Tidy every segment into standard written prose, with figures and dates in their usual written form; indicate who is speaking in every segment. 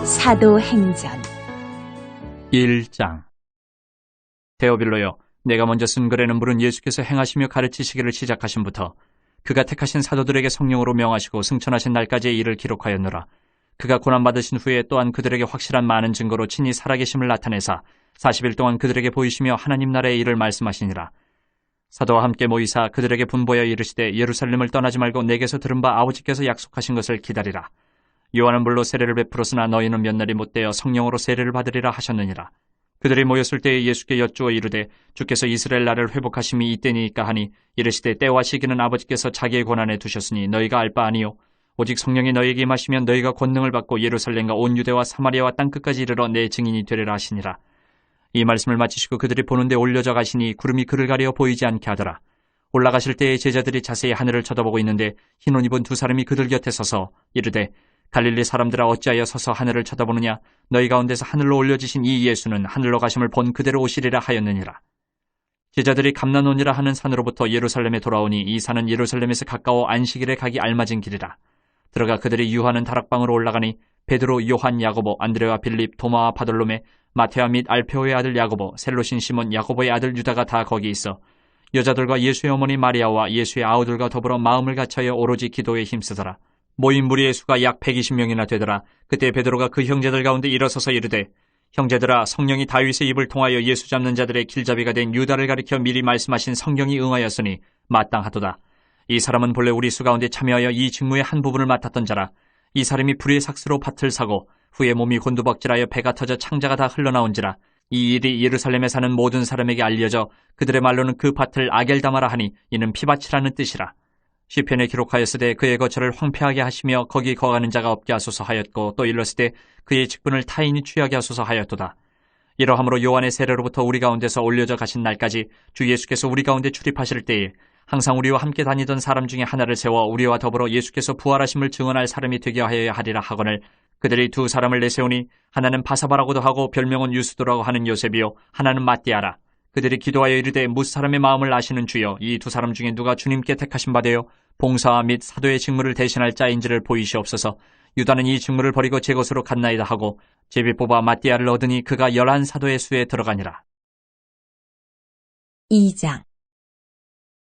Speaker 1: 사도행전
Speaker 2: 1장. 데오빌로여, 내가 먼저 쓴 글에는 물은 예수께서 행하시며 가르치시기를 시작하심부터 그가 택하신 사도들에게 성령으로 명하시고 승천하신 날까지의 일을 기록하였노라. 그가 고난받으신 후에 또한 그들에게 확실한 많은 증거로 친히 살아계심을 나타내사 40일 동안 그들에게 보이시며 하나님 나라의 일을 말씀하시니라. 사도와 함께 모이사 그들에게 분보여 이르시되 예루살렘을 떠나지 말고 내게서 들은 바 아버지께서 약속하신 것을 기다리라. 요한은 물로 세례를 베풀었으나 너희는 몇 날이 못되어 성령으로 세례를 받으리라 하셨느니라. 그들이 모였을 때에 예수께 여쭈어 이르되 주께서 이스라엘 나라를 회복하심이 이때니까 하니 이르시되 때와 시기는 아버지께서 자기의 권한에 두셨으니 너희가 알 바 아니요 오직 성령이 너희에게 임하시면 너희가 권능을 받고 예루살렘과 온 유대와 사마리아와 땅끝까지 이르러 내 증인이 되리라 하시니라. 이 말씀을 마치시고 그들이 보는 데 올려져 가시니 구름이 그를 가려 보이지 않게 하더라. 올라가실 때에 제자들이 자세히 하늘을 쳐다보고 있는데 흰 옷 입은 두 사람이 그들 곁에 서서 이르되 갈릴리 사람들아 어찌하여 서서 하늘을 쳐다보느냐. 너희 가운데서 하늘로 올려지신 이 예수는 하늘로 가심을 본 그대로 오시리라 하였느니라. 제자들이 감난원이라 하는 산으로부터 예루살렘에 돌아오니 이 산은 예루살렘에서 가까워 안식일에 가기 알맞은 길이라. 들어가 그들이 유하는 다락방으로 올라가니 베드로, 요한, 야고보, 안드레와 빌립, 도마와 바돌로메, 마테아 및 알페오의 아들 야고보, 셀로신 시몬, 야고보의 아들 유다가 다 거기 있어 여자들과 예수의 어머니 마리아와 예수의 아우들과 더불어 마음을 같이하여 오로지 기도에 힘쓰더라. 모인 무리의 수가 약 120명이나 되더라. 그때 베드로가 그 형제들 가운데 일어서서 이르되 형제들아, 성령이 다윗의 입을 통하여 예수 잡는 자들의 길잡이가 된 유다를 가리켜 미리 말씀하신 성경이 응하였으니 마땅하도다. 이 사람은 본래 우리 수 가운데 참여하여 이 직무의 한 부분을 맡았던 자라. 이 사람이 불의 삭스로 밭을 사고 후에 몸이 곤두박질하여 배가 터져 창자가 다 흘러나온지라. 이 일이 예루살렘에 사는 모든 사람에게 알려져 그들의 말로는 그 밭을 아겔다마라 하니 이는 피밭이라는 뜻이라. 시편에 기록하였으되 그의 거처를 황폐하게 하시며 거기 거하는 자가 없게 하소서 하였고 또 일렀으되 그의 직분을 타인이 취하게 하소서 하였도다. 이러함으로 요한의 세례로부터 우리 가운데서 올려져 가신 날까지 주 예수께서 우리 가운데 출입하실 때에 항상 우리와 함께 다니던 사람 중에 하나를 세워 우리와 더불어 예수께서 부활하심을 증언할 사람이 되게 하여야 하리라 하거늘 그들이 두 사람을 내세우니 하나는 바사바라고도 하고 별명은 유스도라고 하는 요셉이요 하나는 마띠아라. 그들이 기도하여 이르되 무사람의 마음을 아시는 주여 이 두 사람 중에 누가 주님께 택하신 바 되어 봉사와 및 사도의 직무를 대신할 자인지를 보이시옵소서. 유다는 이 직무를 버리고 제 것으로 갔나이다 하고 제비 뽑아 마띠아를 얻으니 그가 11사도의 수에 들어가니라.
Speaker 1: 2장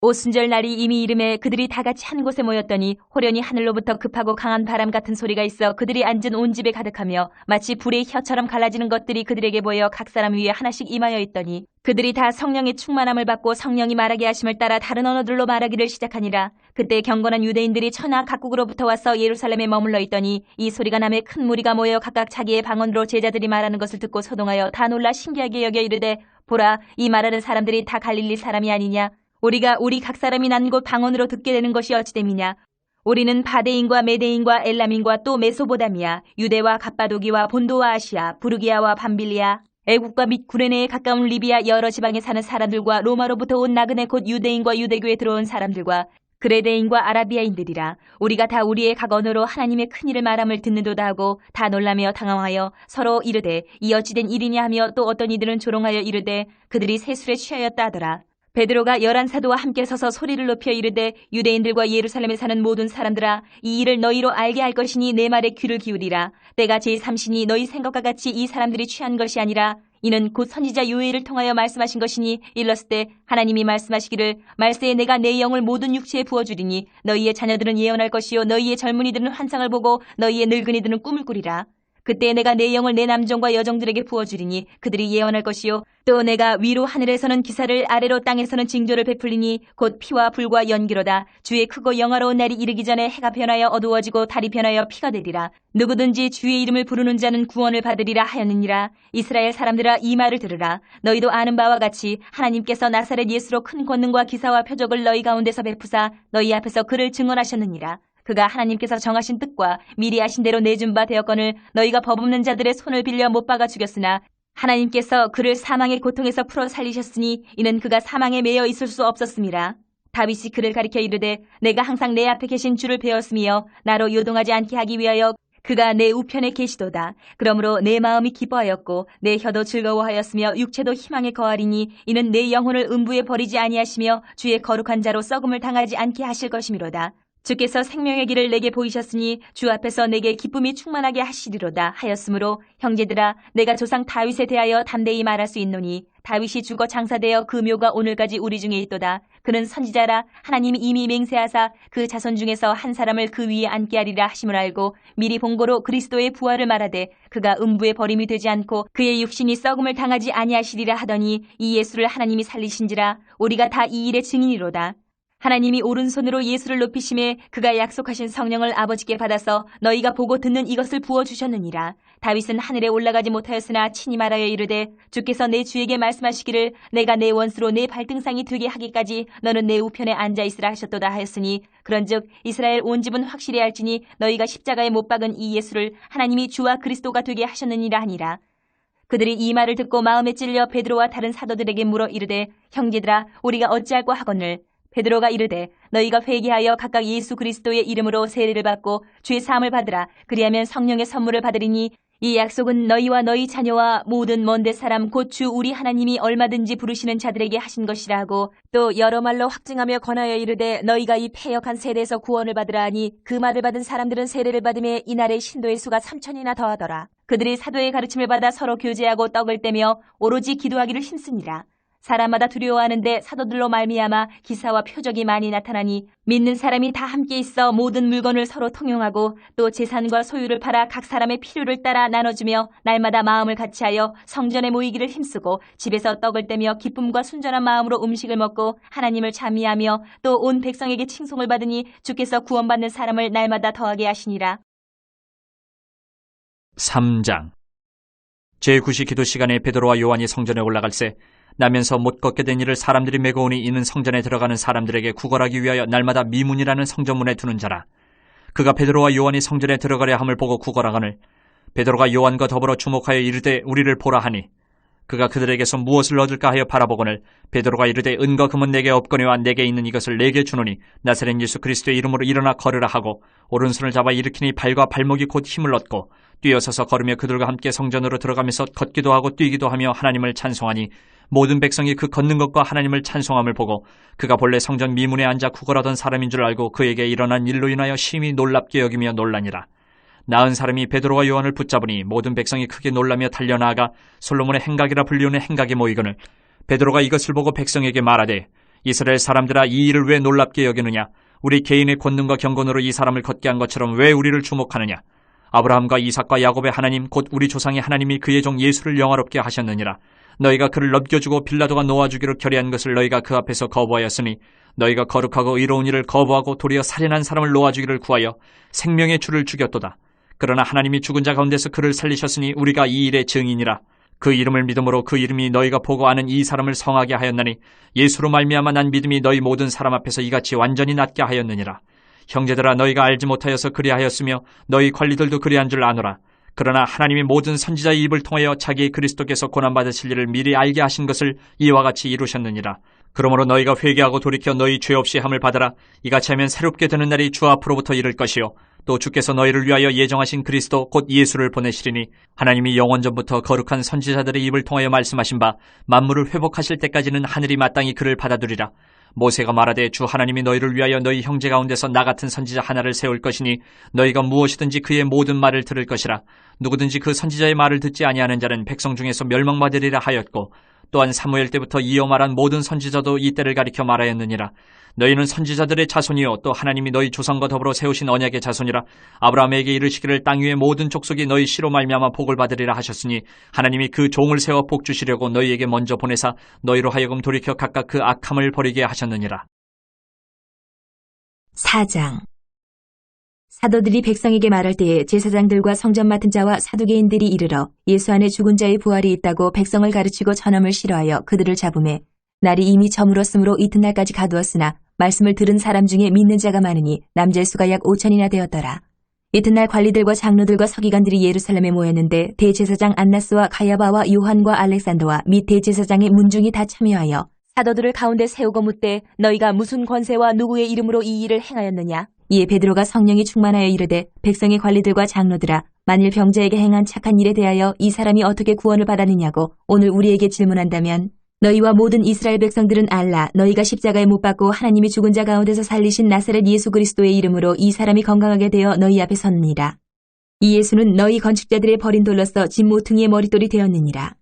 Speaker 1: 오순절 날이 이미 이름에 그들이 다 같이 한 곳에 모였더니 호련히 하늘로부터 급하고 강한 바람 같은 소리가 있어 그들이 앉은 온 집에 가득하며 마치 불의 혀처럼 갈라지는 것들이 그들에게 보여 각 사람 위에 하나씩 임하여 있더니 그들이 다 성령의 충만함을 받고 성령이 말하게 하심을 따라 다른 언어들로 말하기를 시작하니라. 그때 경건한 유대인들이 천하 각국으로부터 와서 예루살렘에 머물러 있더니 이 소리가 나매 큰 무리가 모여 각각 자기의 방언으로 제자들이 말하는 것을 듣고 소동하여 다 놀라 신기하게 여겨 이르되 보라, 이 말하는 사람들이 다 갈릴리 사람이 아니냐. 우리가 우리 각 사람이 난 곳 방언으로 듣게 되는 것이 어찌됨이냐. 우리는 바데인과 메데인과 엘람인과 또 메소보다미아, 유대와 갑바도기와 본도와 아시아, 부르기아와 밤빌리아, 애국과 및 구레네에 가까운 리비아 여러 지방에 사는 사람들과 로마로부터 온 나그네 곧 유대인과 유대교에 들어온 사람들과 그레데인과 아라비아인들이라. 우리가 다 우리의 각 언어로 하나님의 큰일을 말함을 듣는도다 하고 다 놀라며 당황하여 서로 이르되 이 어찌된 일이냐 하며 또 어떤 이들은 조롱하여 이르되 그들이 세술에 취하였다 하더라. 베드로가 11사도와 함께 서서 소리를 높여 이르되 유대인들과 예루살렘에 사는 모든 사람들아, 이 일을 너희로 알게 할 것이니 내 말에 귀를 기울이라. 때가 제3시니 너희 생각과 같이 이 사람들이 취한 것이 아니라 이는 곧 선지자 요엘을 통하여 말씀하신 것이니 일렀을 때 하나님이 말씀하시기를 말세에 내가 내 영을 모든 육체에 부어주리니 너희의 자녀들은 예언할 것이요 너희의 젊은이들은 환상을 보고 너희의 늙은이들은 꿈을 꾸리라. 그때 내가 내 영을 내 남종과 여종들에게 부어주리니 그들이 예언할 것이요 또 내가 위로 하늘에서는 기사를 아래로 땅에서는 징조를 베풀리니 곧 피와 불과 연기로다. 주의 크고 영화로운 날이 이르기 전에 해가 변하여 어두워지고 달이 변하여 피가 되리라. 누구든지 주의 이름을 부르는 자는 구원을 받으리라 하였느니라. 이스라엘 사람들아, 이 말을 들으라. 너희도 아는 바와 같이 하나님께서 나사렛 예수로 큰 권능과 기사와 표적을 너희 가운데서 베푸사 너희 앞에서 그를 증언하셨느니라. 그가 하나님께서 정하신 뜻과 미리 아신 대로 내준 바 되었거늘 너희가 법 없는 자들의 손을 빌려 못 박아 죽였으나 하나님께서 그를 사망의 고통에서 풀어 살리셨으니 이는 그가 사망에 매여 있을 수 없었음이라. 다윗이 그를 가리켜 이르되 내가 항상 내 앞에 계신 주를 배웠으며 나로 요동하지 않게 하기 위하여 그가 내 우편에 계시도다. 그러므로 내 마음이 기뻐하였고 내 혀도 즐거워하였으며 육체도 희망에 거하리니 이는 내 영혼을 음부에 버리지 아니하시며 주의 거룩한 자로 썩음을 당하지 않게 하실 것이미로다. 주께서 생명의 길을 내게 보이셨으니 주 앞에서 내게 기쁨이 충만하게 하시리로다 하였으므로 형제들아 내가 조상 다윗에 대하여 담대히 말할 수 있노니 다윗이 죽어 장사되어 그 묘가 오늘까지 우리 중에 있도다. 그는 선지자라 하나님이 이미 맹세하사 그 자손 중에서 한 사람을 그 위에 앉게 하리라 하심을 알고 미리 본고로 그리스도의 부활을 말하되 그가 음부에 버림이 되지 않고 그의 육신이 썩음을 당하지 아니하시리라 하더니 이 예수를 하나님이 살리신지라 우리가 다 이 일의 증인이로다. 하나님이 오른손으로 예수를 높이심에 그가 약속하신 성령을 아버지께 받아서 너희가 보고 듣는 이것을 부어주셨느니라. 다윗은 하늘에 올라가지 못하였으나 친히 말하여 이르되 주께서 내 주에게 말씀하시기를 내가 내 원수로 내 발등상이 되게 하기까지 너는 내 우편에 앉아있으라 하셨도다 하였으니 그런즉 이스라엘 온 집은 확실히 알지니 너희가 십자가에 못 박은 이 예수를 하나님이 주와 그리스도가 되게 하셨느니라 하니라. 그들이 이 말을 듣고 마음에 찔려 베드로와 다른 사도들에게 물어 이르되 형제들아 우리가 어찌할꼬 하거늘 베드로가 이르되 너희가 회개하여 각각 예수 그리스도의 이름으로 세례를 받고 주의 사함을 받으라. 그리하면 성령의 선물을 받으리니 이 약속은 너희와 너희 자녀와 모든 먼데 사람 곧 주 우리 하나님이 얼마든지 부르시는 자들에게 하신 것이라 하고 또 여러 말로 확증하며 권하여 이르되 너희가 이 패역한 세대에서 구원을 받으라 하니 그 말을 받은 사람들은 세례를 받음에 이날의 신도의 수가 3,000이나 더하더라. 그들이 사도의 가르침을 받아 서로 교제하고 떡을 떼며 오로지 기도하기를 힘쓰니라. 사람마다 두려워하는데 사도들로 말미암아 기사와 표적이 많이 나타나니 믿는 사람이 다 함께 있어 모든 물건을 서로 통용하고 또 재산과 소유를 팔아 각 사람의 필요를 따라 나눠주며 날마다 마음을 같이하여 성전에 모이기를 힘쓰고 집에서 떡을 떼며 기쁨과 순전한 마음으로 음식을 먹고 하나님을 찬미하며 또 온 백성에게 칭송을 받으니 주께서 구원받는 사람을 날마다 더하게 하시니라.
Speaker 2: 3장 제9시 기도 시간에 베드로와 요한이 성전에 올라갈새 나면서 못 걷게 된 이를 사람들이 메고 오니 이는 성전에 들어가는 사람들에게 구걸하기 위하여 날마다 미문이라는 성전문에 두는 자라. 그가 베드로와 요한이 성전에 들어가려 함을 보고 구걸하거늘 베드로가 요한과 더불어 주목하여 이르되 우리를 보라 하니 그가 그들에게서 무엇을 얻을까 하여 바라보거늘 베드로가 이르되 은과 금은 내게 없거니와 내게 있는 이것을 내게 주노니 나사렛 예수 그리스도의 이름으로 일어나 걸으라 하고 오른손을 잡아 일으키니 발과 발목이 곧 힘을 얻고 뛰어서서 걸으며 그들과 함께 성전으로 들어가면서 걷기도 하고 뛰기도 하며 하나님을 찬송하니 모든 백성이 그 걷는 것과 하나님을 찬송함을 보고 그가 본래 성전 미문에 앉아 구걸하던 사람인 줄 알고 그에게 일어난 일로 인하여 심히 놀랍게 여기며 놀라니라. 나은 사람이 베드로와 요한을 붙잡으니 모든 백성이 크게 놀라며 달려나아가 솔로몬의 행각이라 불리우는 행각에 모이거늘 베드로가 이것을 보고 백성에게 말하되 이스라엘 사람들아 이 일을 왜 놀랍게 여기느냐 우리 개인의 권능과 경건으로 이 사람을 걷게 한 것처럼 왜 우리를 주목하느냐 아브라함과 이삭과 야곱의 하나님 곧 우리 조상의 하나님이 그의 종 예수를 영화롭게 하셨느니라. 너희가 그를 넘겨주고 빌라도가 놓아주기로 결의한 것을 너희가 그 앞에서 거부하였으니 너희가 거룩하고 의로운 일을 거부하고 도리어 살인한 사람을 놓아주기를 구하여 생명의 주를 죽였도다. 그러나 하나님이 죽은 자 가운데서 그를 살리셨으니 우리가 이 일의 증인이라. 그 이름을 믿음으로 그 이름이 너희가 보고 아는 이 사람을 성하게 하였나니 예수로 말미암아 난 믿음이 너희 모든 사람 앞에서 이같이 완전히 낫게 하였느니라. 형제들아 너희가 알지 못하여서 그리하였으며 너희 관리들도 그리한 줄 아노라. 그러나 하나님이 모든 선지자의 입을 통하여 자기 그리스도께서 고난받으실 일을 미리 알게 하신 것을 이와 같이 이루셨느니라. 그러므로 너희가 회개하고 돌이켜 너희 죄 없이 함을 받으라. 이같이 하면 새롭게 되는 날이 주 앞으로부터 이를 것이요 또 주께서 너희를 위하여 예정하신 그리스도 곧 예수를 보내시리니 하나님이 영원전부터 거룩한 선지자들의 입을 통하여 말씀하신 바 만물을 회복하실 때까지는 하늘이 마땅히 그를 받아두리라. 모세가 말하되 주 하나님이 너희를 위하여 너희 형제 가운데서 나 같은 선지자 하나를 세울 것이니 너희가 무엇이든지 그의 모든 말을 들을 것이라. 누구든지 그 선지자의 말을 듣지 아니하는 자는 백성 중에서 멸망받으리라 하였고 또한 사무엘 때부터 이어 말한 모든 선지자도 이 때를 가리켜 말하였느니라. 너희는 선지자들의 자손이요 또 하나님이 너희 조상과 더불어 세우신 언약의 자손이라. 아브라함에게 이르시기를 땅 위의 모든 족속이 너희 씨로 말미암아 복을 받으리라 하셨으니 하나님이 그 종을 세워 복 주시려고 너희에게 먼저 보내사 너희로 하여금 돌이켜 각각 그 악함을 버리게 하셨느니라.
Speaker 1: 4장 사도들이 백성에게 말할 때에 제사장들과 성전 맡은 자와 사두개인들이 이르러 예수 안에 죽은 자의 부활이 있다고 백성을 가르치고 전함을 싫어하여 그들을 잡음에 날이 이미 저물었으므로 이튿날까지 가두었으나 말씀을 들은 사람 중에 믿는 자가 많으니 남자의 수가 약 5,000이나 되었더라. 이튿날 관리들과 장로들과 서기관들이 예루살렘에 모였는데 대제사장 안나스와 가야바와 요한과 알렉산더와 및 대제사장의 문중이 다 참여하여 사도들을 가운데 세우고 묻되 너희가 무슨 권세와 누구의 이름으로 이 일을 행하였느냐? 이에 베드로가 성령이 충만하여 이르되 백성의 관리들과 장로들아 만일 병자에게 행한 착한 일에 대하여 이 사람이 어떻게 구원을 받았느냐고 오늘 우리에게 질문한다면 너희와 모든 이스라엘 백성들은 알라. 너희가 십자가에 못 박고 하나님이 죽은 자 가운데서 살리신 나사렛 예수 그리스도의 이름으로 이 사람이 건강하게 되어 너희 앞에 섰느니라. 이 예수는 너희 건축자들의 버린 돌로서 집 모퉁이의 머릿돌이 되었느니라.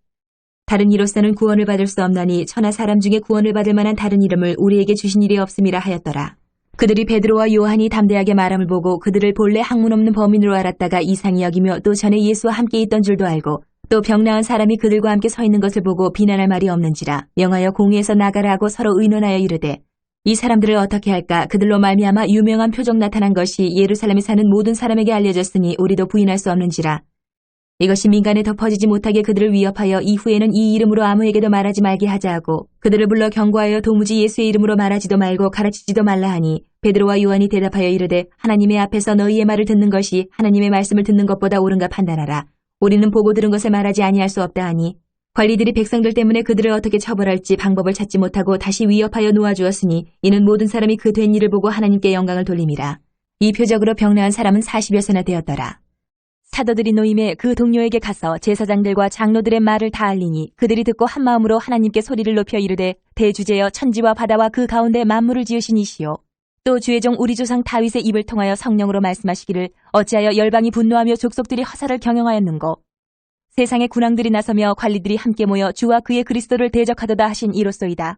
Speaker 1: 다른 이로서는 구원을 받을 수 없나니 천하 사람 중에 구원을 받을 만한 다른 이름을 우리에게 주신 일이 없음이라 하였더라. 그들이 베드로와 요한이 담대하게 말함을 보고 그들을 본래 학문 없는 범인으로 알았다가 이상히 여기며 또 전에 예수와 함께 있던 줄도 알고 또 병 나은 사람이 그들과 함께 서 있는 것을 보고 비난할 말이 없는지라 명하여 공회에서 나가라 하고 서로 의논하여 이르되 이 사람들을 어떻게 할까? 그들로 말미암아 유명한 표적 나타난 것이 예루살렘에 사는 모든 사람에게 알려졌으니 우리도 부인할 수 없는지라. 이것이 민간에 더 퍼지지 못하게 그들을 위협하여 이후에는 이 이름으로 아무에게도 말하지 말게 하자 하고 그들을 불러 경고하여 도무지 예수의 이름으로 말하지도 말고 가르치지도 말라 하니 베드로와 요한이 대답하여 이르되 하나님의 앞에서 너희의 말을 듣는 것이 하나님의 말씀을 듣는 것보다 옳은가 판단하라. 우리는 보고 들은 것을 말하지 아니할 수 없다 하니 관리들이 백성들 때문에 그들을 어떻게 처벌할지 방법을 찾지 못하고 다시 위협하여 놓아주었으니 이는 모든 사람이 그 된 일을 보고 하나님께 영광을 돌림이라. 이 표적으로 병 나은 사람은 40여서나 되었더라. 사도들이 노임에 그 동료에게 가서 제사장들과 장로들의 말을 다 알리니 그들이 듣고 한마음으로 하나님께 소리를 높여 이르되 대주제여 천지와 바다와 그 가운데 만물을 지으신 이시오. 또 주의 종 우리 조상 다윗의 입을 통하여 성령으로 말씀하시기를 어찌하여 열방이 분노하며 족속들이 허사를 경영하였는고 세상의 군왕들이 나서며 관리들이 함께 모여 주와 그의 그리스도를 대적하도다 하신 이로소이다.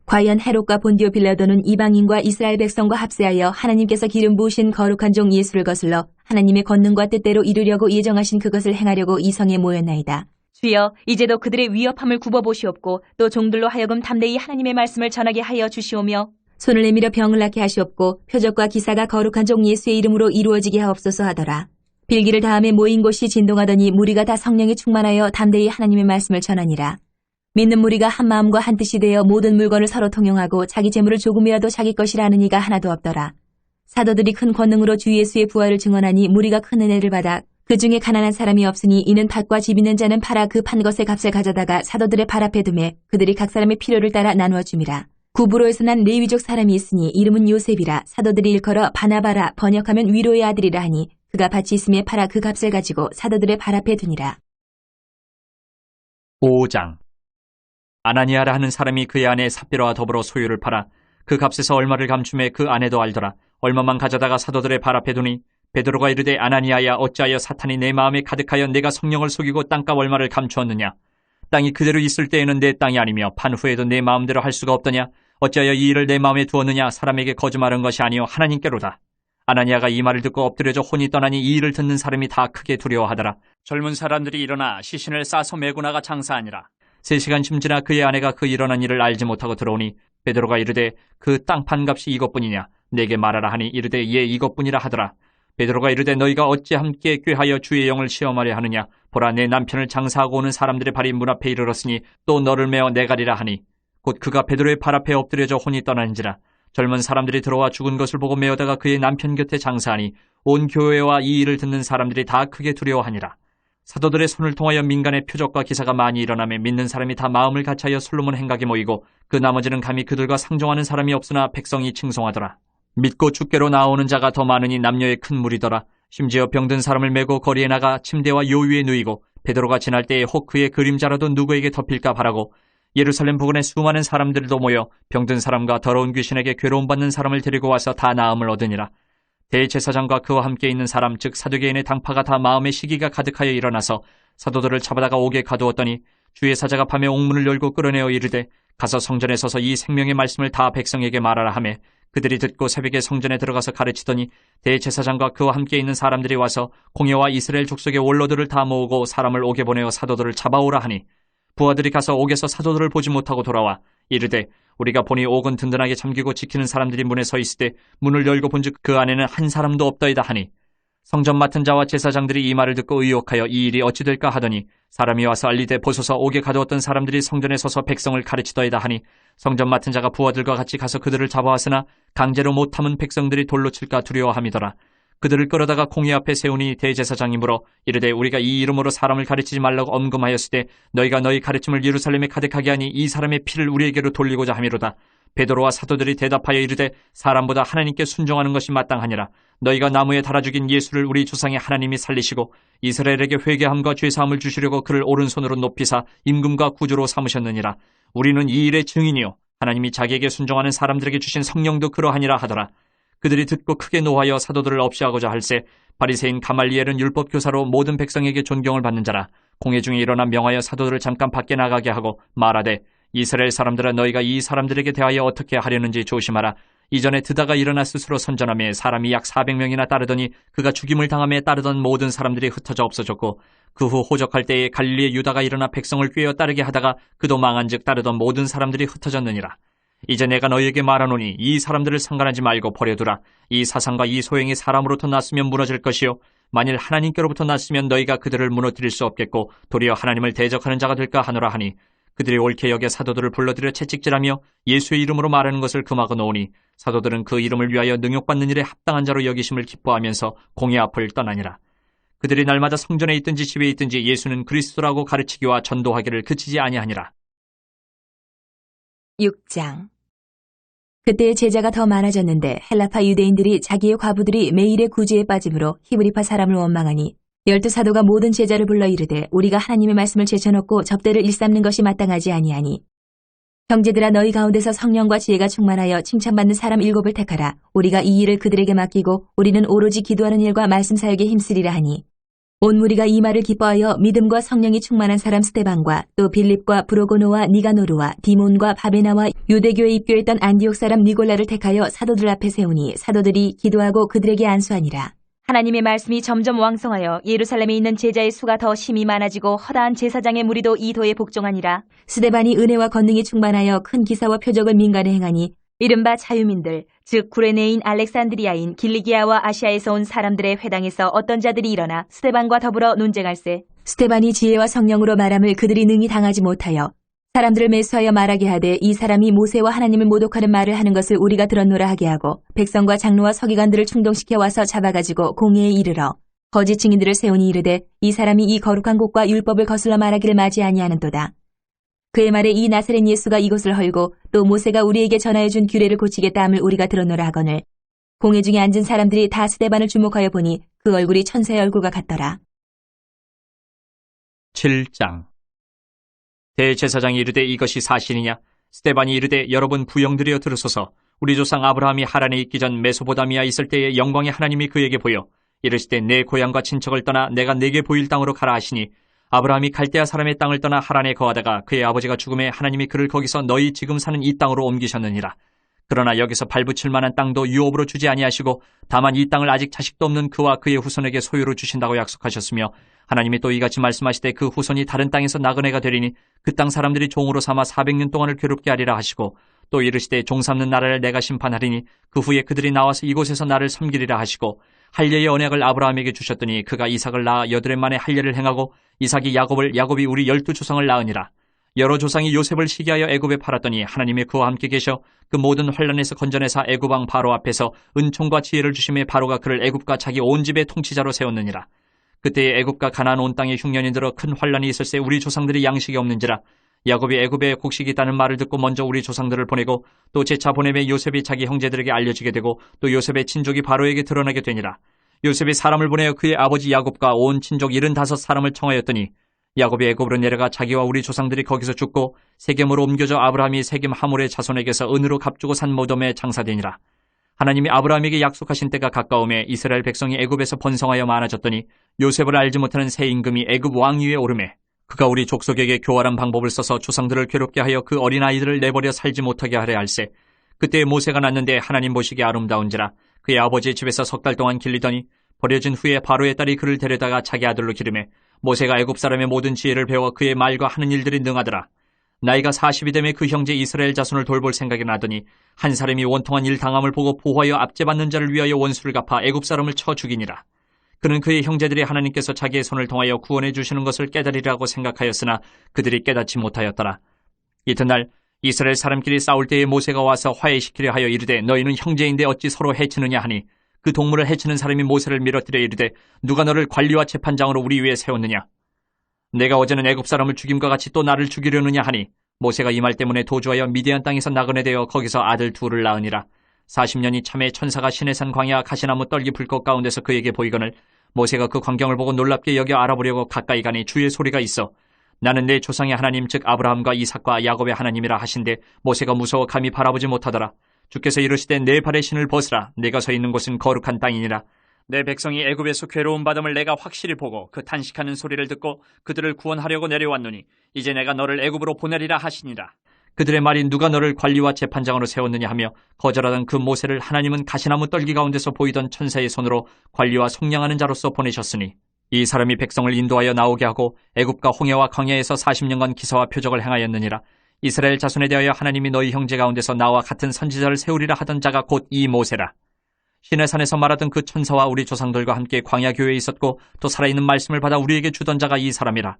Speaker 1: 과연 헤롯과 본디오 빌라도는 이방인과 이스라엘 백성과 합세하여 하나님께서 기름 부으신 거룩한 종 예수를 거슬러 하나님의 권능과 뜻대로 이루려고 예정하신 그것을 행하려고 이 성에 모였나이다. 주여 이제도 그들의 위협함을 굽어보시옵고 또 종들로 하여금 담대히 하나님의 말씀을 전하게 하여 주시오며 손을 내밀어 병을 낫게 하시옵고 표적과 기사가 거룩한 종 예수의 이름으로 이루어지게 하옵소서 하더라. 빌기를 다음에 모인 곳이 진동하더니 무리가 다 성령에 충만하여 담대히 하나님의 말씀을 전하니라. 믿는 무리가 한 마음과 한 뜻이 되어 모든 물건을 서로 통용하고 자기 재물을 조금이라도 자기 것이라 하는 이가 하나도 없더라. 사도들이 큰 권능으로 주 예수의 부활을 증언하니 무리가 큰 은혜를 받아 그 중에 가난한 사람이 없으니 이는 밭과 집 있는 자는 팔아 그 판 것의 값을 가져다가 사도들의 발 앞에 두매 그들이 각 사람의 필요를 따라 나누어 줌이라. 구브로에서 난 레위족 사람이 있으니 이름은 요셉이라. 사도들이 일컬어 바나바라 번역하면 위로의 아들이라 하니 그가 밭이 있음에 팔아 그 값을 가지고 사도들의 발 앞에 두니라.
Speaker 2: 5장. 아나니아라 하는 사람이 그의 아내 삽비라와 더불어 소유를 팔아 그 값에서 얼마를 감춤해 그 아내도 알더라. 얼마만 가져다가 사도들의 발 앞에 두니 베드로가 이르되 아나니아야 어찌하여 사탄이 내 마음에 가득하여 내가 성령을 속이고 땅값 얼마를 감추었느냐. 땅이 그대로 있을 때에는 내 땅이 아니며 판 후에도 내 마음대로 할 수가 없더냐. 어찌하여 이 일을 내 마음에 두었느냐. 사람에게 거짓말한 것이 아니요 하나님께로다. 아나니아가 이 말을 듣고 엎드려져 혼이 떠나니 이 일을 듣는 사람이 다 크게 두려워하더라. 젊은 사람들이 일어나 시신을 싸서 메고 나가 장사하니라. 3시간쯤 지나 그의 아내가 그 일어난 일을 알지 못하고 들어오니 베드로가 이르되 그 땅 판값이 이것뿐이냐. 내게 말하라 하니 이르되 예 이것뿐이라 하더라. 베드로가 이르되 너희가 어찌 함께 꾀하여 주의 영을 시험하려 하느냐. 보라 내 남편을 장사하고 오는 사람들의 발이 문 앞에 이르렀으니 또 너를 메어 내가리라 하니 곧 그가 베드로의 발 앞에 엎드려져 혼이 떠나는지라. 젊은 사람들이 들어와 죽은 것을 보고 메어다가 그의 남편 곁에 장사하니 온 교회와 이 일을 듣는 사람들이 다 크게 두려워하니라. 사도들의 손을 통하여 민간의 표적과 기사가 많이 일어나며 믿는 사람이 다 마음을 같이하여 솔로몬 행각에 모이고 그 나머지는 감히 그들과 상종하는 사람이 없으나 백성이 칭송하더라. 믿고 주께로 나오는 자가 더 많으니 남녀의 큰 무리더라. 심지어 병든 사람을 메고 거리에 나가 침대와 요 위에 누이고 베드로가 지날 때에 혹 그의 그림자라도 누구에게 덮일까 바라고 예루살렘 부근에 수많은 사람들도 모여 병든 사람과 더러운 귀신에게 괴로움받는 사람을 데리고 와서 다 나음을 얻으니라. 대제사장과 그와 함께 있는 사람 즉 사두개인의 당파가 다 마음의 시기가 가득하여 일어나서 사도들을 잡아다가 옥에 가두었더니 주의 사자가 밤에 옥문을 열고 끌어내어 이르되 가서 성전에 서서 이 생명의 말씀을 다 백성에게 말하라 하매 그들이 듣고 새벽에 성전에 들어가서 가르치더니 대제사장과 그와 함께 있는 사람들이 와서 공회와 이스라엘 족속의 원로들을 다 모으고 사람을 옥에 보내어 사도들을 잡아오라 하니 부하들이 가서 옥에서 사도들을 보지 못하고 돌아와 이르되 우리가 보니 옥은 든든하게 잠기고 지키는 사람들이 문에 서 있을 때 문을 열고 본즉 그 안에는 한 사람도 없더이다 하니 성전 맡은 자와 제사장들이 이 말을 듣고 의혹하여 이 일이 어찌 될까 하더니 사람이 와서 알리되 보소서 옥에 가두었던 사람들이 성전에 서서 백성을 가르치더이다 하니 성전 맡은 자가 부하들과 같이 가서 그들을 잡아왔으나 강제로 못 참은 백성들이 돌로 칠까 두려워함이더라. 그들을 끌어다가 공회 앞에 세우니 대제사장이 물어 이르되 우리가 이 이름으로 사람을 가르치지 말라고 엄금하였을 때 너희가 너희 가르침을 예루살렘에 가득하게 하니 이 사람의 피를 우리에게로 돌리고자 함이로다. 베드로와 사도들이 대답하여 이르되 사람보다 하나님께 순종하는 것이 마땅하니라. 너희가 나무에 달아 죽인 예수를 우리 조상의 하나님이 살리시고 이스라엘에게 회개함과 죄사함을 주시려고 그를 오른손으로 높이사 임금과 구주로 삼으셨느니라. 우리는 이 일의 증인이요 하나님이 자기에게 순종하는 사람들에게 주신 성령도 그러하니라 하더라. 그들이 듣고 크게 노하여 사도들을 없이하고자 할세 바리새인 가말리엘은 율법 교사로 모든 백성에게 존경을 받는 자라. 공회 중에 일어나 명하여 사도들을 잠깐 밖에 나가게 하고 말하되 이스라엘 사람들아 너희가 이 사람들에게 대하여 어떻게 하려는지 조심하라. 이전에 드다가 일어나 스스로 선전하며 사람이 약 400명이나 따르더니 그가 죽임을 당함에 따르던 모든 사람들이 흩어져 없어졌고 그 후 호적할 때에 갈릴리의 유다가 일어나 백성을 꾀어 따르게 하다가 그도 망한즉 따르던 모든 사람들이 흩어졌느니라. 이제 내가 너희에게 말하노니 이 사람들을 상관하지 말고 버려두라. 이 사상과 이 소행이 사람으로부터 났으면 무너질 것이요 만일 하나님께로부터 났으면 너희가 그들을 무너뜨릴 수 없겠고 도리어 하나님을 대적하는 자가 될까 하노라 하니 그들이 옳게 여겨 사도들을 불러들여 채찍질하며 예수의 이름으로 말하는 것을 금하고 놓으니 사도들은 그 이름을 위하여 능욕받는 일에 합당한 자로 여기심을 기뻐하면서 공회 앞을 떠나니라. 그들이 날마다 성전에 있든지 집에 있든지 예수는 그리스도라고 가르치기와 전도하기를 그치지 아니하니라.
Speaker 1: 6장. 그때 제자가 더 많아졌는데 헬라파 유대인들이 자기의 과부들이 매일의 구주에 빠짐으로 히브리파 사람을 원망하니 12사도가 모든 제자를 불러 이르되 우리가 하나님의 말씀을 제쳐놓고 접대를 일삼는 것이 마땅하지 아니하니 형제들아 너희 가운데서 성령과 지혜가 충만하여 칭찬받는 사람 7을 택하라. 우리가 이 일을 그들에게 맡기고 우리는 오로지 기도하는 일과 말씀 사역에 힘쓰리라 하니 온 무리가 이 말을 기뻐하여 믿음과 성령이 충만한 사람 스데반과 또 빌립과 브로고노와 니가노르와 디몬과 바베나와 유대교에 입교했던 안디옥 사람 니골라를 택하여 사도들 앞에 세우니 사도들이 기도하고 그들에게 안수하니라. 하나님의 말씀이 점점 왕성하여 예루살렘에 있는 제자의 수가 더 심히 많아지고 허다한 제사장의 무리도 이 도에 복종하니라. 스데반이 은혜와 권능이 충만하여 큰 기사와 표적을 민간에 행하니 이른바 자유민들 즉 구레네인 알렉산드리아인 길리기아와 아시아에서 온 사람들의 회당에서 어떤 자들이 일어나 스데반과 더불어 논쟁할세. 스데반이 지혜와 성령으로 말함을 그들이 능히 당하지 못하여 사람들을 매수하여 말하게 하되 이 사람이 모세와 하나님을 모독하는 말을 하는 것을 우리가 들었노라 하게 하고 백성과 장로와 서기관들을 충동시켜 와서 잡아가지고 공회에 이르러 거짓 증인들을 세우니 이르되 이 사람이 이 거룩한 곳과 율법을 거슬러 말하기를 마지 아니하는도다. 그의 말에 이 나사렛 예수가 이곳을 헐고 또 모세가 우리에게 전하여 준 규례를 고치겠다 함을 우리가 들었노라 하거늘 공회 중에 앉은 사람들이 다 스데반을 주목하여 보니 그 얼굴이 천사의 얼굴과 같더라.
Speaker 2: 7장. 대제사장이 이르되 이것이 사실이냐? 스데반이 이르되 여러분 부영들이여 들으소서. 우리 조상 아브라함이 하란에 있기 전 메소보다미아 있을 때에 영광의 하나님이 그에게 보여 이르시되 내 고향과 친척을 떠나 내가 내게 보일 땅으로 가라 하시니 아브라함이 갈대아 사람의 땅을 떠나 하란에 거하다가 그의 아버지가 죽음에 하나님이 그를 거기서 너희 지금 사는 이 땅으로 옮기셨느니라. 그러나 여기서 발붙일 만한 땅도 유업으로 주지 아니하시고 다만 이 땅을 아직 자식도 없는 그와 그의 후손에게 소유로 주신다고 약속하셨으며 하나님이 또 이같이 말씀하시되 그 후손이 다른 땅에서 나그네가 되리니 그 땅 사람들이 종으로 삼아 400년 동안을 괴롭게 하리라 하시고 또 이르시되 종 삼는 나라를 내가 심판하리니 그 후에 그들이 나와서 이곳에서 나를 섬기리라 하시고 할례의 언약을 아브라함에게 주셨더니 그가 이삭을 낳아 8해 만에 할례를 행하고 이삭이 야곱을 야곱이 우리 12조상을 낳으니라. 여러 조상이 요셉을 시기하여 애굽에 팔았더니 하나님이 그와 함께 계셔 그 모든 환난에서 건져내사 애굽 왕 바로 앞에서 은총과 지혜를 주심에 바로가 그를 애굽과 자기 온 집의 통치자로 세웠느니라. 그때에 애굽과 가나안 온 땅에 흉년이 들어 큰 환난이 있을새 우리 조상들이 양식이 없는지라. 야곱이 애굽에 곡식이 있다는 말을 듣고 먼저 우리 조상들을 보내고 또 재차 보내매 요셉이 자기 형제들에게 알려지게 되고 또 요셉의 친족이 바로에게 드러나게 되니라. 요셉이 사람을 보내어 그의 아버지 야곱과 온 친족 75사람을 청하였더니 야곱이 애굽으로 내려가 자기와 우리 조상들이 거기서 죽고 세겜으로 옮겨져 아브라함이 세겜 하몰의 자손에게서 은으로 값주고 산 모돔에 장사되니라. 하나님이 아브라함에게 약속하신 때가 가까움에 이스라엘 백성이 애굽에서 번성하여 많아졌더니 요셉을 알지 못하는 새 임금이 애굽 왕위에 오르매 그가 우리 족속에게 교활한 방법을 써서 조상들을 괴롭게 하여 그 어린아이들을 내버려 살지 못하게 하려 할세. 그때 모세가 났는데 하나님 보시기에 아름다운지라 그의 아버지의 집에서 3달 동안 길리더니 버려진 후에 바로의 딸이 그를 데려다가 자기 아들로 기르매 모세가 애굽 사람의 모든 지혜를 배워 그의 말과 하는 일들이 능하더라. 나이가 40이 되매 그 형제 이스라엘 자손을 돌볼 생각이 나더니 한 사람이 원통한 일 당함을 보고 보호하여 압제받는 자를 위하여 원수를 갚아 애굽 사람을 쳐 죽이니라. 그는 그의 형제들이 하나님께서 자기의 손을 통하여 구원해 주시는 것을 깨달으리라고 생각하였으나 그들이 깨닫지 못하였더라. 이튿날 이스라엘 사람끼리 싸울 때에 모세가 와서 화해시키려 하여 이르되 너희는 형제인데 어찌 서로 해치느냐 하니 그 동물을 해치는 사람이 모세를 밀어뜨려 이르되 누가 너를 관리와 재판장으로 우리 위에 세웠느냐? 내가 어제는 애굽 사람을 죽임과 같이 또 나를 죽이려느냐 하니 모세가 이 말 때문에 도주하여 미디안 땅에서 나그네 되어 거기서 아들 둘을 낳으니라. 40년이 참에 천사가 시내산 광야 가시나무 떨기 불꽃 가운데서 그에게 보이거늘 모세가 그 광경을 보고 놀랍게 여겨 알아보려고 가까이 가니 주의 소리가 있어 나는 내 조상의 하나님 즉 아브라함과 이삭과 야곱의 하나님이라 하신데 모세가 무서워 감히 바라보지 못하더라. 주께서 이르시되 내 발의 신을 벗으라. 내가 서 있는 곳은 거룩한 땅이니라. 내 백성이 애굽에서 괴로움 받음을 내가 확실히 보고 그 탄식하는 소리를 듣고 그들을 구원하려고 내려왔노니 이제 내가 너를 애굽으로 보내리라 하시니라. 그들의 말이 누가 너를 관리와 재판장으로 세웠느냐 하며 거절하던 그 모세를 하나님은 가시나무 떨기 가운데서 보이던 천사의 손으로 관리와 속량하는 자로서 보내셨으니 이 사람이 백성을 인도하여 나오게 하고 애굽과 홍해와 광야에서 40년간 기사와 표적을 행하였느니라. 이스라엘 자손에 대하여 하나님이 너희 형제 가운데서 나와 같은 선지자를 세우리라 하던 자가 곧 이 모세라. 시내산에서 말하던 그 천사와 우리 조상들과 함께 광야 교회에 있었고 또 살아있는 말씀을 받아 우리에게 주던 자가 이 사람이라.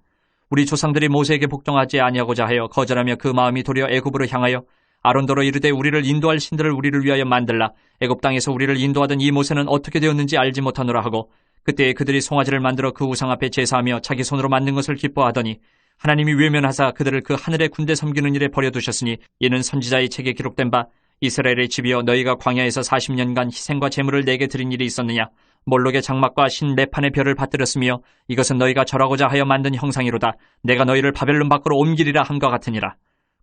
Speaker 2: 우리 조상들이 모세에게 복종하지 아니하고자 하여 거절하며 그 마음이 도리어 애굽으로 향하여 아론더러 이르되 우리를 인도할 신들을 우리를 위하여 만들라. 애굽 땅에서 우리를 인도하던 이 모세는 어떻게 되었는지 알지 못하노라 하고 그때에 그들이 송아지를 만들어 그 우상 앞에 제사하며 자기 손으로 만든 것을 기뻐하더니 하나님이 외면하사 그들을 그 하늘의 군대 섬기는 일에 버려두셨으니 이는 선지자의 책에 기록된 바 이스라엘의 집이여 너희가 광야에서 40년간 희생과 제물을 내게 드린 일이 있었느냐? 몰록의 장막과 신 매판의 별을 받들었으며 이것은 너희가 절하고자 하여 만든 형상이로다. 내가 너희를 바벨론 밖으로 옮기리라 함과 같으니라.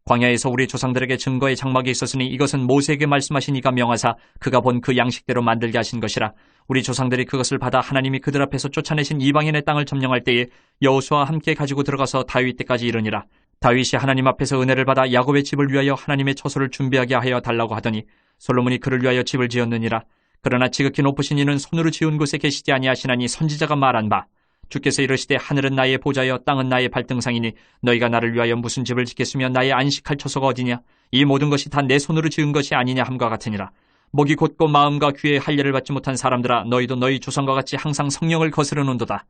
Speaker 2: 광야에서 우리 조상들에게 증거의 장막이 있었으니 이것은 모세에게 말씀하신 이가 명하사 그가 본 그 양식대로 만들게 하신 것이라. 우리 조상들이 그것을 받아 하나님이 그들 앞에서 쫓아내신 이방인의 땅을 점령할 때에 여호수아와 함께 가지고 들어가서 다윗 때까지 이르니라. 다윗이 하나님 앞에서 은혜를 받아 야곱의 집을 위하여 하나님의 처소를 준비하게 하여 달라고 하더니 솔로몬이 그를 위하여 집을 지었느니라. 그러나 지극히 높으신 이는 손으로 지은 곳에 계시지 아니하시나니 선지자가 말한 바 주께서 이르시되 하늘은 나의 보좌여 땅은 나의 발등상이니 너희가 나를 위하여 무슨 집을 짓겠으며 나의 안식할 처소가 어디냐? 이 모든 것이 다 내 손으로 지은 것이 아니냐 함과 같으니라. 목이 곧고 마음과 귀에 할례를 받지 못한 사람들아 너희도 너희 조상과 같이 항상 성령을 거스르는도다.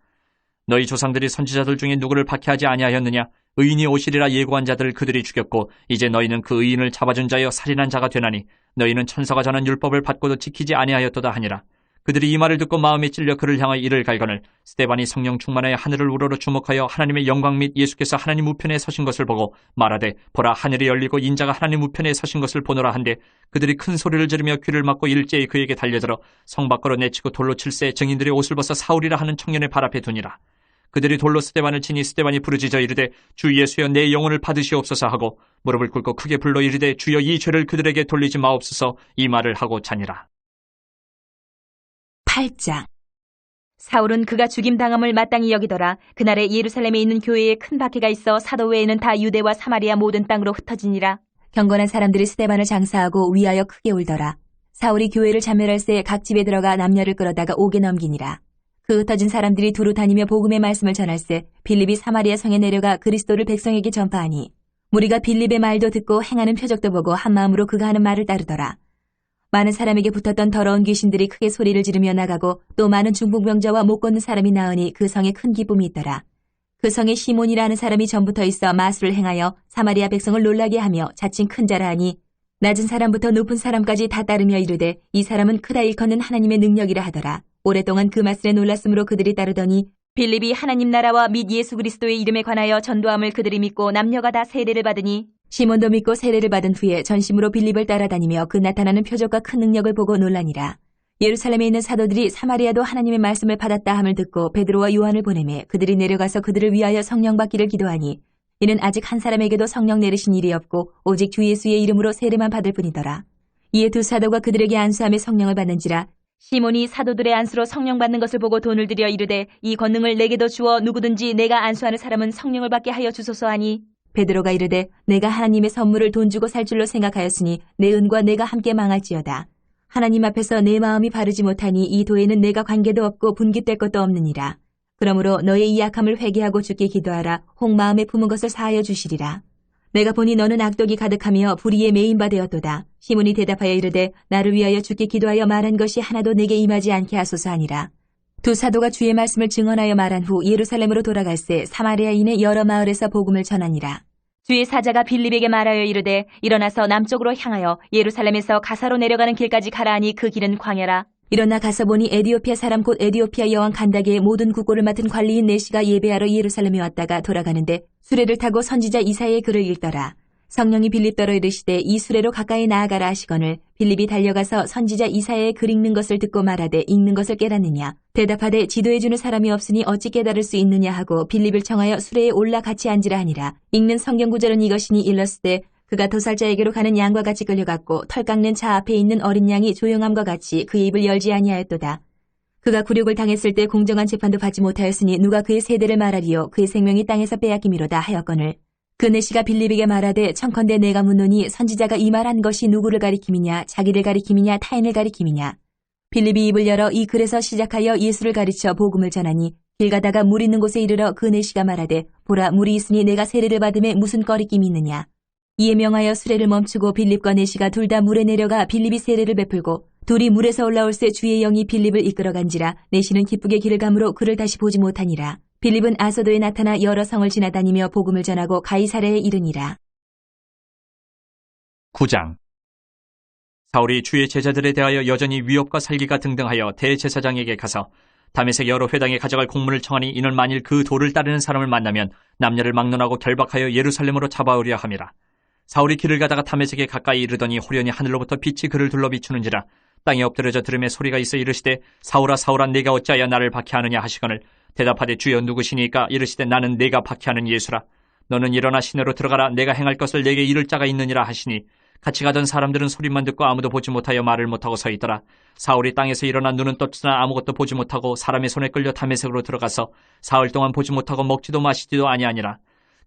Speaker 2: 너희 조상들이 선지자들 중에 누구를 박해하지 아니하였느냐? 의인이 오시리라 예고한 자들을 그들이 죽였고 이제 너희는 그 의인을 잡아준 자여 살인한 자가 되나니 너희는 천사가 전한 율법을 받고도 지키지 아니하였도다 하니라. 그들이 이 말을 듣고 마음에 찔려 그를 향하여 이를 갈거늘 스데반이 성령 충만하여 하늘을 우러러 주목하여 하나님의 영광 및 예수께서 하나님 우편에 서신 것을 보고 말하되 보라 하늘이 열리고 인자가 하나님 우편에 서신 것을 보노라 한데 그들이 큰 소리를 지르며 귀를 막고 일제히 그에게 달려들어 성 밖으로 내치고 돌로 칠세 증인들이 옷을 벗어 사울이라 하는 청년의 발 앞에 두니라. 그들이 돌로 스데반을 치니 스데반이 부르짖어 이르되 주 예수여 내 영혼을 받으시옵소서 하고 무릎을 꿇고 크게 불러 이르되 주여 이 죄를 그들에게 돌리지 마옵소서 이 말을 하고 자니라.
Speaker 1: 8장. 사울은 그가 죽임당함을 마땅히 여기더라. 그날에 예루살렘에 있는 교회에 큰 박해가 있어 사도 외에는 다 유대와 사마리아 모든 땅으로 흩어지니라. 경건한 사람들이 스데반을 장사하고 위하여 크게 울더라. 사울이 교회를 참멸할새 각 집에 들어가 남녀를 끌어다가 옥에 넘기니라. 그 흩어진 사람들이 두루 다니며 복음의 말씀을 전할새 빌립이 사마리아 성에 내려가 그리스도를 백성에게 전파하니 무리가 빌립의 말도 듣고 행하는 표적도 보고 한마음으로 그가 하는 말을 따르더라. 많은 사람에게 붙었던 더러운 귀신들이 크게 소리를 지르며 나가고 또 많은 중풍병자와 못 걷는 사람이 나으니 그 성에 큰 기쁨이 있더라. 그 성에 시몬이라는 사람이 전부터 있어 마술을 행하여 사마리아 백성을 놀라게 하며 자칭 큰 자라 하니 낮은 사람부터 높은 사람까지 다 따르며 이르되 이 사람은 크다 일컫는 하나님의 능력이라 하더라. 오랫동안 그 말씀에 놀랐으므로 그들이 따르더니 빌립이 하나님 나라와 및 예수 그리스도의 이름에 관하여 전도함을 그들이 믿고 남녀가 다 세례를 받으니 시몬도 믿고 세례를 받은 후에 전심으로 빌립을 따라다니며 그 나타나는 표적과 큰 능력을 보고 놀라니라. 예루살렘에 있는 사도들이 사마리아도 하나님의 말씀을 받았다 함을 듣고 베드로와 요한을 보내매 그들이 내려가서 그들을 위하여 성령 받기를 기도하니 이는 아직 한 사람에게도 성령 내리신 일이 없고 오직 주 예수의 이름으로 세례만 받을 뿐이더라. 이에 두 사도가 그들에게 안수하며 성령을 받는지라. 시몬이 사도들의 안수로 성령 받는 것을 보고 돈을 들여 이르되 이 권능을 내게도 주어 누구든지 내가 안수하는 사람은 성령을 받게 하여 주소서 하니 베드로가 이르되 내가 하나님의 선물을 돈 주고 살 줄로 생각하였으니 내 은과 내가 함께 망할지어다. 하나님 앞에서 내 마음이 바르지 못하니 이 도에는 내가 관계도 없고 분깃될 것도 없느니라. 그러므로 너의 이 약함을 회개하고 주께 기도하라. 혹 마음에 품은 것을 사하여 주시리라. 내가 보니 너는 악독이 가득하며 불의에 매인 바 되었도다. 시몬이 대답하여 이르되 나를 위하여 주께 기도하여 말한 것이 하나도 내게 임하지 않게 하소서 하니라. 두 사도가 주의 말씀을 증언하여 말한 후 예루살렘으로 돌아갈새 사마리아인의 여러 마을에서 복음을 전하니라. 주의 사자가 빌립에게 말하여 이르되 일어나서 남쪽으로 향하여 예루살렘에서 가사로 내려가는 길까지 가라 하니 그 길은 광야라. 일어나 가서 보니 에디오피아 사람 곧 에디오피아 여왕 간다게의 모든 국고를 맡은 관리인 내시가 예배하러 예루살렘에 왔다가 돌아가는데 수레를 타고 선지자 이사야의 글을 읽더라. 성령이 빌립더러 이르시되 이 수레로 가까이 나아가라 하시거늘 빌립이 달려가서 선지자 이사야의 글 읽는 것을 듣고 말하되 읽는 것을 깨닫느냐. 대답하되 지도해주는 사람이 없으니 어찌 깨달을 수 있느냐 하고 빌립을 청하여 수레에 올라 같이 앉으라 하니라. 읽는 성경 구절은 이것이니 일렀으되 그가 도살자에게로 가는 양과 같이 끌려갔고 털 깎는 차 앞에 있는 어린 양이 조용함과 같이 그의 입을 열지 아니하였도다. 그가 굴욕을 당했을 때 공정한 재판도 받지 못하였으니 누가 그의 세대를 말하리요 그의 생명이 땅에서 빼앗김이로다 하였거늘 그 내시가 빌립에게 말하되 청컨대 내가 묻노니 선지자가 이 말한 것이 누구를 가리킴이냐 자기를 가리킴이냐 타인을 가리킴이냐. 빌립이 입을 열어 이 글에서 시작하여 예수를 가르쳐 복음을 전하니 길 가다가 물 있는 곳에 이르러 그 내시가 말하되 보라 물이 있으니 내가 세례를 받음에 무슨 꺼리낌이 있느냐. 이에 명하여 수레를 멈추고 빌립과 내시가 둘 다 물에 내려가 빌립이 세례를 베풀고 둘이 물에서 올라올새 주의 영이 빌립을 이끌어간지라. 내시는 기쁘게 길을 가므로 그를 다시 보지 못하니라. 빌립은 아소도에 나타나 여러 성을 지나다니며 복음을 전하고 가이사랴에 이르니라.
Speaker 2: 9장. 사울이 주의 제자들에 대하여 여전히 위협과 살기가 등등하여 대제사장에게 가서 다메섹 여러 회당에 가져갈 공문을 청하니 이는 만일 그 도를 따르는 사람을 만나면 남녀를 막론하고 결박하여 예루살렘으로 잡아오려 함이라. 사울이 길을 가다가 다메섹에 가까이 이르더니 호련히 하늘로부터 빛이 그를 둘러 비추는지라. 땅에 엎드려져 들음에 소리가 있어 이르시되 사울아 사울아 내가 어찌하여 나를 박해하느냐 하시거늘 대답하되 주여 누구시니까 이르시되 나는 내가 박해하는 예수라. 너는 일어나 시내로 들어가라. 내가 행할 것을 내게 이를 자가 있느니라 하시니 같이 가던 사람들은 소리만 듣고 아무도 보지 못하여 말을 못하고 서 있더라. 사울이 땅에서 일어나 눈은 떴으나 아무것도 보지 못하고 사람의 손에 끌려 다메섹으로 들어가서 사흘 동안 보지 못하고 먹지도 마시지도 아니하니라.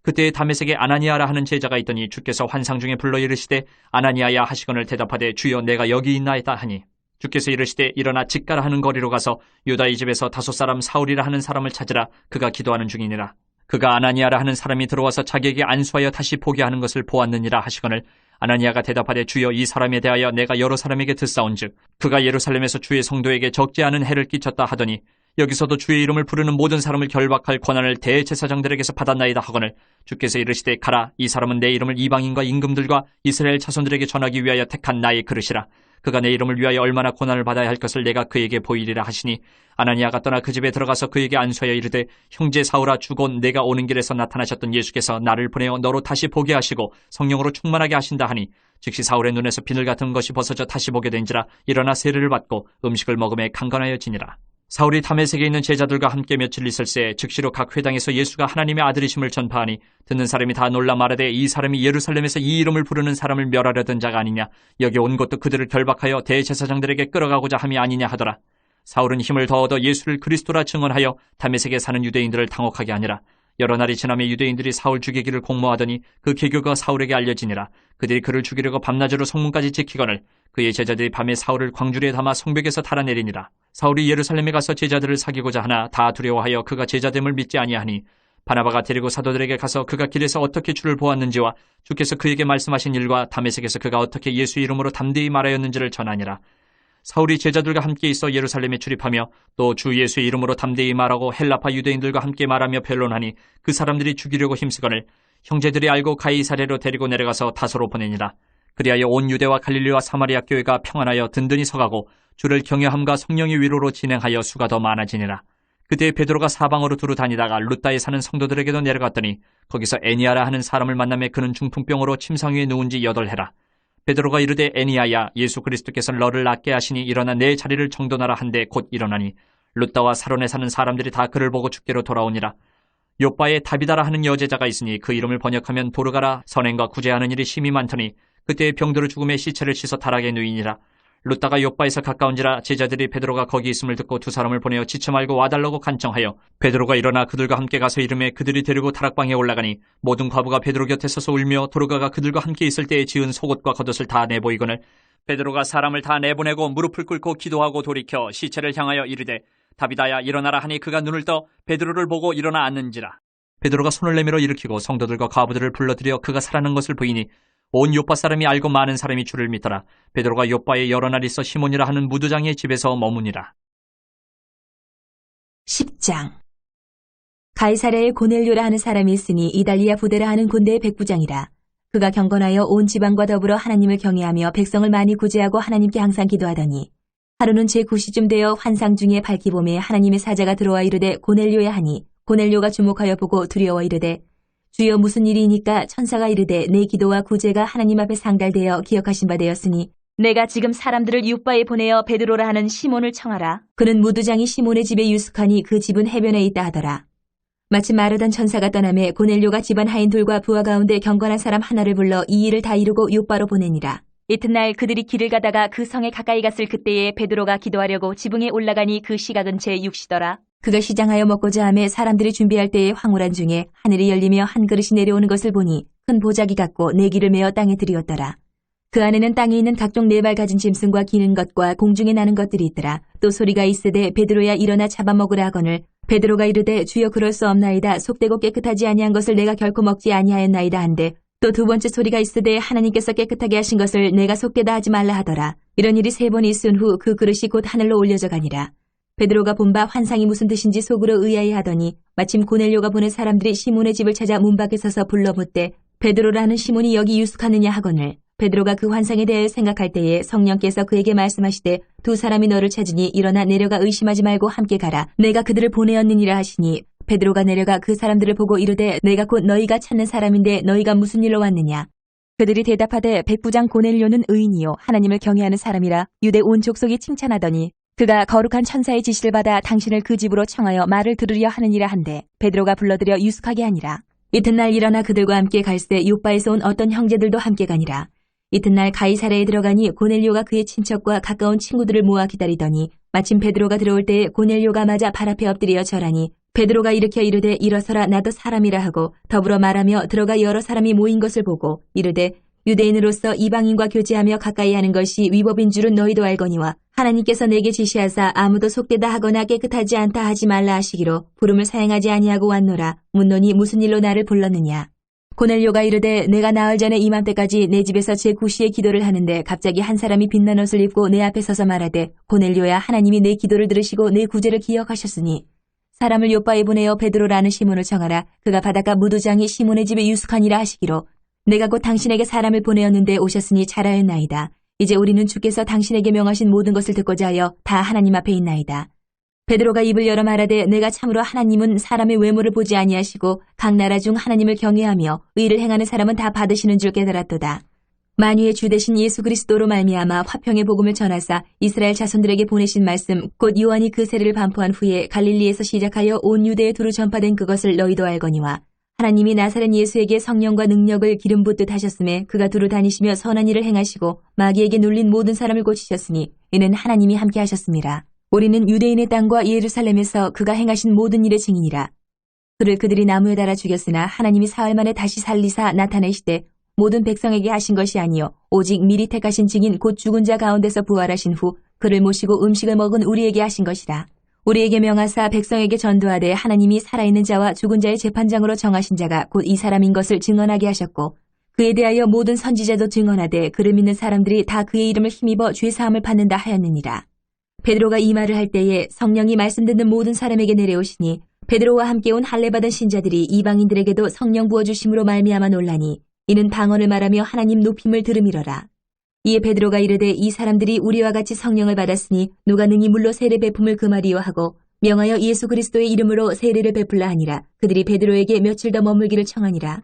Speaker 2: 그때 다메섹에 아나니아라 하는 제자가 있더니 주께서 환상 중에 불러 이르시되 아나니아야 하시거늘 대답하되 주여 내가 여기 있나이다 하니 주께서 이르시되 일어나 직가라 하는 거리로 가서 유다의 집에서 다섯 사람 사울이라 하는 사람을 찾으라. 그가 기도하는 중이니라. 그가 아나니아라 하는 사람이 들어와서 자기에게 안수하여 다시 보게 하는 것을 보았느니라 하시거늘 아나니아가 대답하되 주여 이 사람에 대하여 내가 여러 사람에게 듣사온즉 그가 예루살렘에서 주의 성도에게 적지 않은 해를 끼쳤다 하더니 여기서도 주의 이름을 부르는 모든 사람을 결박할 권한을 대제사장들에게서 받았나이다 하거늘 주께서 이르시되 가라. 이 사람은 내 이름을 이방인과 임금들과 이스라엘 자손들에게 전하기 위하여 택한 나의 그릇이라. 그가 내 이름을 위하여 얼마나 고난을 받아야 할 것을 내가 그에게 보이리라 하시니 아나니아가 떠나 그 집에 들어가서 그에게 안수하여 이르되 형제 사울아 주곧 내가 오는 길에서 나타나셨던 예수께서 나를 보내어 너로 다시 보게 하시고 성령으로 충만하게 하신다 하니 즉시 사울의 눈에서 비늘 같은 것이 벗어져 다시 보게 된지라. 일어나 세례를 받고 음식을 먹음에 강건하여지니라. 사울이 다메섹에 있는 제자들과 함께 며칠 있을새 즉시로 각 회당에서 예수가 하나님의 아들이심을 전파하니 듣는 사람이 다 놀라 말하되 이 사람이 예루살렘에서 이 이름을 부르는 사람을 멸하려던 자가 아니냐. 여기 온 것도 그들을 결박하여 대제사장들에게 끌어가고자 함이 아니냐 하더라. 사울은 힘을 더 얻어 예수를 그리스도라 증언하여 다메섹에 사는 유대인들을 당혹하게 하니라. 여러 날이 지나며 유대인들이 사울 죽이기를 공모하더니 그 계교가 사울에게 알려지니라. 그들이 그를 죽이려고 밤낮으로 성문까지 지키거늘 그의 제자들이 밤에 사울을 광주리에 담아 성벽에서 달아내리니라. 사울이 예루살렘에 가서 제자들을 사귀고자 하나 다 두려워하여 그가 제자됨을 믿지 아니하니 바나바가 데리고 사도들에게 가서 그가 길에서 어떻게 주를 보았는지와 주께서 그에게 말씀하신 일과 다메섹에서 그가 어떻게 예수 이름으로 담대히 말하였는지를 전하니라. 사울이 제자들과 함께 있어 예루살렘에 출입하며 또 주 예수의 이름으로 담대히 말하고 헬라파 유대인들과 함께 말하며 변론하니 그 사람들이 죽이려고 힘쓰거늘 형제들이 알고 가이사랴로 데리고 내려가서 다소로 보내니라. 그리하여 온 유대와 갈릴리와 사마리아 교회가 평안하여 든든히 서가고 주를 경외함과 성령의 위로로 진행하여 수가 더 많아지니라. 그때 베드로가 사방으로 두루 다니다가 룻다에 사는 성도들에게도 내려갔더니 거기서 애니아라 하는 사람을 만나매 그는 중풍병으로 침상 위에 누운 지 8해라. 베드로가 이르되 애니아야 예수 그리스도께서 너를 낫게 하시니 일어나 내 자리를 정돈하라 한데 곧 일어나니 룻다와 사론에 사는 사람들이 다 그를 보고 죽게로 돌아오니라. 요빠에 다비다라 하는 여제자가 있으니 그 이름을 번역하면 도르가라. 선행과 구제하는 일이 심히 많더니 그때 병들어 죽음의 시체를 씻어 타락에 누이니라. 룻다가 요빠에서 가까운지라 제자들이 베드로가 거기 있음을 듣고 두 사람을 보내어 지쳐 말고 와달라고 간청하여 베드로가 일어나 그들과 함께 가서 이름에 그들이 데리고 다락방에 올라가니 모든 과부가 베드로 곁에 서서 울며 도르가가 그들과 함께 있을 때에 지은 속옷과 겉옷을 다 내보이거늘 베드로가 사람을 다 내보내고 무릎을 꿇고 기도하고 돌이켜 시체를 향하여 이르되 다비다야 일어나라 하니 그가 눈을 떠 베드로를 보고 일어나 앉는지라. 베드로가 손을 내밀어 일으키고 성도들과 과부들을 불러들여 그가 살아난 것을 보이니 온 요빠 사람이 알고 많은 사람이 주를 믿더라. 베드로가 요빠에 여러 날 있어 시몬이라 하는 무두장의 집에서 머무니라.
Speaker 1: 10장. 가이사랴에 고넬료라 하는 사람이 있으니 이달리아 부대라 하는 군대의 백부장이라. 그가 경건하여 온 지방과 더불어 하나님을 경외하며 백성을 많이 구제하고 하나님께 항상 기도하더니 하루는 제9시쯤 되어 환상 중에 밝기 봄에 하나님의 사자가 들어와 이르되 고넬료야 하니 고넬료가 주목하여 보고 두려워 이르되 주여 무슨 일이니까 천사가 이르되 내 기도와 구제가 하나님 앞에 상달되어 기억하신 바 되었으니 내가 지금 사람들을 윳바에 보내어 베드로라 하는 시몬을 청하라. 그는 무두장이 시몬의 집에 유숙하니 그 집은 해변에 있다 하더라. 마침 마르단 천사가 떠나매 고넬료가 집안 하인들과 부하 가운데 경건한 사람 하나를 불러 이 일을 다 이루고 윳바로 보내니라. 이튿날 그들이 길을 가다가 그 성에 가까이 갔을 그때에 베드로가 기도하려고 지붕에 올라가니 그 시각은 제6시더라. 그가 시장하여 먹고자 하매 사람들이 준비할 때에 황홀한 중에 하늘이 열리며 한 그릇이 내려오는 것을 보니 큰 보자기 같고 네기를 메어 땅에 들이었더라. 그 안에는 땅에 있는 각종 네 발 가진 짐승과 기는 것과 공중에 나는 것들이 있더라. 또 소리가 있으되 베드로야 일어나 잡아먹으라 하거늘 베드로가 이르되 주여 그럴 수 없나이다. 속되고 깨끗하지 아니한 것을 내가 결코 먹지 아니하였나이다 한데 또 두 번째 소리가 있으되 하나님께서 깨끗하게 하신 것을 내가 속되다 하지 말라 하더라. 이런 일이 3번 있은 후 그 그릇이 곧 하늘로 올려져 가니라. 베드로가 본 바 환상이 무슨 뜻인지 속으로 의아해 하더니 마침 고넬료가 보낸 사람들이 시몬의 집을 찾아 문 밖에 서서 불러 묻되 베드로라는 시몬이 여기 유숙하느냐 하거늘 베드로가 그 환상에 대해 생각할 때에 성령께서 그에게 말씀하시되 두 사람이 너를 찾으니 일어나 내려가 의심하지 말고 함께 가라. 내가 그들을 보내었느니라 하시니 베드로가 내려가 그 사람들을 보고 이르되 내가 곧 너희가 찾는 사람인데 너희가 무슨 일로 왔느냐. 그들이 대답하되 백부장 고넬료는 의인이요 하나님을 경외하는 사람이라 유대 온 족속이 칭찬하더니 그가 거룩한 천사의 지시를 받아 당신을 그 집으로 청하여 말을 들으려 하느니라 한데 베드로가 불러들여 유숙하게 하니라. 이튿날 일어나 그들과 함께 갈새 욥바에서 온 어떤 형제들도 함께 가니라. 이튿날 가이사랴에 들어가니 고넬료가 그의 친척과 가까운 친구들을 모아 기다리더니 마침 베드로가 들어올 때에 고넬료가 맞아 발 앞에 엎드려 절하니 베드로가 일으켜 이르되 일어서라 나도 사람이라 하고 더불어 말하며 들어가 여러 사람이 모인 것을 보고 이르되 유대인으로서 이방인과 교제하며 가까이 하는 것이 위법인 줄은 너희도 알거니와 하나님께서 내게 지시하사 아무도 속되다 하거나 깨끗하지 않다 하지 말라 하시기로 부름을 사행하지 아니하고 왔노라. 묻노니 무슨 일로 나를 불렀느냐. 고넬료가 이르되 내가 나흘 전에 이맘때까지 내 집에서 제9시에 기도를 하는데 갑자기 한 사람이 빛난 옷을 입고 내 앞에 서서 말하되 고넬료야 하나님이 내 기도를 들으시고 내 구제를 기억하셨으니 사람을 욥바에 보내어 베드로라는 시몬을 청하라. 그가 바닷가 무두장이 시몬의 집에 유숙하니라 하시기로 내가 곧 당신에게 사람을 보내었는데 오셨으니 잘하였나이다. 이제 우리는 주께서 당신에게 명하신 모든 것을 듣고자 하여 다 하나님 앞에 있나이다. 베드로가 입을 열어 말하되 내가 참으로 하나님은 사람의 외모를 보지 아니하시고 각 나라 중 하나님을 경외하며 의를 행하는 사람은 다 받으시는 줄 깨달았도다. 만유의 주 되신 예수 그리스도로 말미암아 화평의 복음을 전하사 이스라엘 자손들에게 보내신 말씀 곧 요한이 그 세례를 반포한 후에 갈릴리에서 시작하여 온 유대에 두루 전파된 그것을 너희도 알거니와 하나님이 나사렛 예수에게 성령과 능력을 기름 붓듯 하셨음에 그가 두루 다니시며 선한 일을 행하시고 마귀에게 눌린 모든 사람을 고치셨으니 이는 하나님이 함께 하셨습니다. 우리는 유대인의 땅과 예루살렘에서 그가 행하신 모든 일의 증인이라. 그를 그들이 나무에 달아 죽였으나 하나님이 사흘 만에 다시 살리사 나타내시되 모든 백성에게 하신 것이 아니요 오직 미리 택하신 증인 곧 죽은 자 가운데서 부활하신 후 그를 모시고 음식을 먹은 우리에게 하신 것이라. 우리에게 명하사 백성에게 전도하되 하나님이 살아있는 자와 죽은 자의 재판장으로 정하신 자가 곧 이 사람인 것을 증언하게 하셨고 그에 대하여 모든 선지자도 증언하되 그를 믿는 사람들이 다 그의 이름을 힘입어 죄사함을 받는다 하였느니라. 베드로가 이 말을 할 때에 성령이 말씀 듣는 모든 사람에게 내려오시니 베드로와 함께 온 할례받은 신자들이 이방인들에게도 성령 부어주심으로 말미암아 놀라니 이는 방언을 말하며 하나님 높임을 들음이러라. 이에 베드로가 이르되 이 사람들이 우리와 같이 성령을 받았으니 누가 능히 물로 세례 베품을 금하리요 하고 명하여 예수 그리스도의 이름으로 세례를 베풀라 하니라. 그들이 베드로에게 며칠 더 머물기를 청하니라.